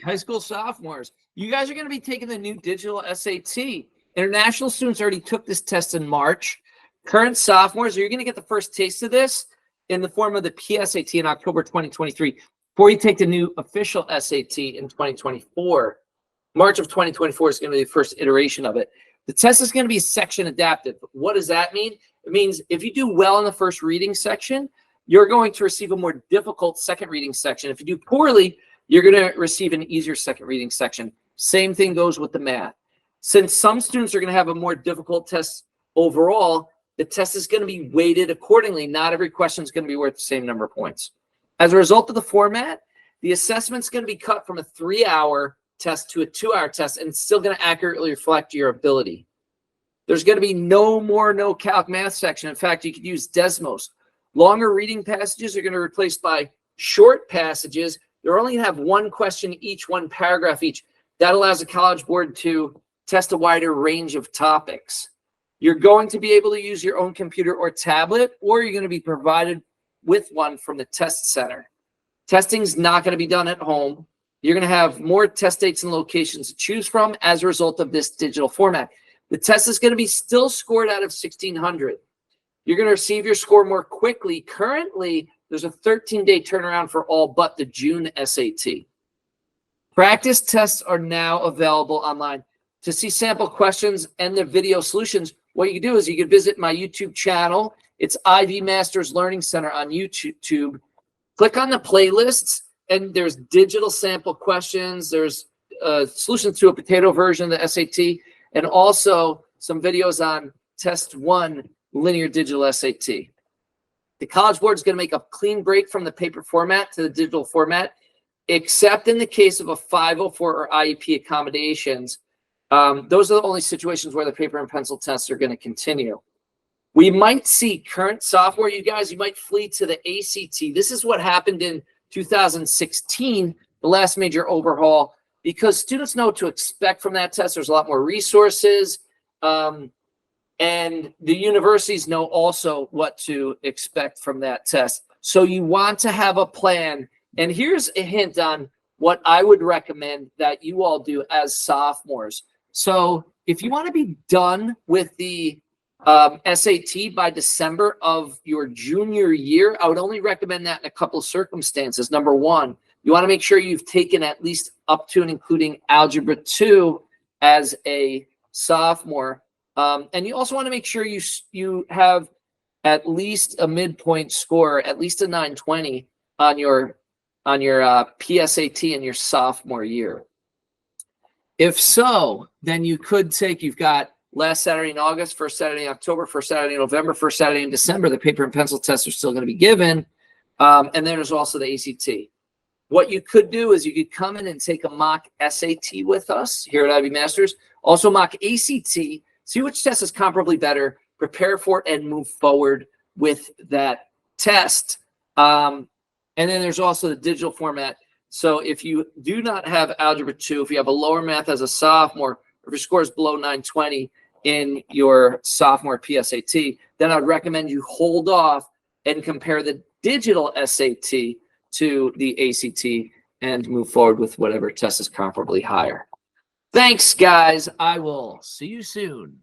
high school sophomores, you guys are going to be taking the new digital SAT. International students already took this test in March. Current sophomores, you're going to get the first taste of this in the form of the PSAT in October 2023 before you take the new official SAT in 2024. March of 2024 is going to be the first iteration of it. The test is going to be section adaptive. What does that mean? It means if you do well in the first reading section, you're going to receive a more difficult second reading section. If you do poorly, you're going to receive an easier second reading section. Same thing goes with the math. Since some students are going to have a more difficult test overall, the test is going to be weighted accordingly. Not every question is going to be worth the same number of points. As a result of the format, the assessment is going to be cut from a 3-hour test to a 2-hour test, and it's still going to accurately reflect your ability. There's going to be no more no-calc math section. In fact, you could use Desmos. Longer reading passages are going to be replaced by short passages. They're only going to have one question each, one paragraph each. That allows the College Board to test a wider range of topics. You're going to be able to use your own computer or tablet, or you're going to be provided with one from the test center. Testing's not going to be done at home. You're going to have more test dates and locations to choose from as a result of this digital format. The test is going to be still scored out of 1,600. You're going to receive your score more quickly. Currently, there's a 13-day turnaround for all but the June SAT. Practice tests are now available online. To see sample questions and the video solutions, what you can do is you can visit my YouTube channel. It's Ivy Masters Learning Center on YouTube. Click on the playlists, and there's digital sample questions. There's solutions to a potato version of the SAT, and also some videos on Test 1 linear digital SAT. The College Board is going to make a clean break from the paper format to the digital format, except in the case of a 504 or IEP accommodations. Those are the only situations where the paper and pencil tests are going to continue. We might see current sophomore, you guys, you might flee to the ACT. This is what happened in 2016, the last major overhaul, because students know what to expect from that test. There's a lot more resources. And the universities know also what to expect from that test. So you want to have a plan. And here's a hint on what I would recommend that you all do as sophomores. So if you want to be done with the SAT by December of your junior year, I would only recommend that in a couple of circumstances. Number one, you want to make sure you've taken at least up to and including Algebra 2 as a sophomore. And you also want to make sure you have at least a midpoint score, at least a 920 on your PSAT in your sophomore year. If so, then you could take, you've got last Saturday in August, first Saturday in October, first Saturday in November, first Saturday in December, the paper and pencil tests are still going to be given. And then there's also the ACT. What you could do is you could come in and take a mock SAT with us here at Ivy Masters, also mock ACT, see which test is comparably better, prepare for it, and move forward with that test. And then there's also the digital format. So if you do not have Algebra 2, if you have a lower math as a sophomore, or if your score is below 920 in your sophomore PSAT, then I'd recommend you hold off and compare the digital SAT to the ACT and move forward with whatever test is comparably higher. Thanks, guys. I will see you soon.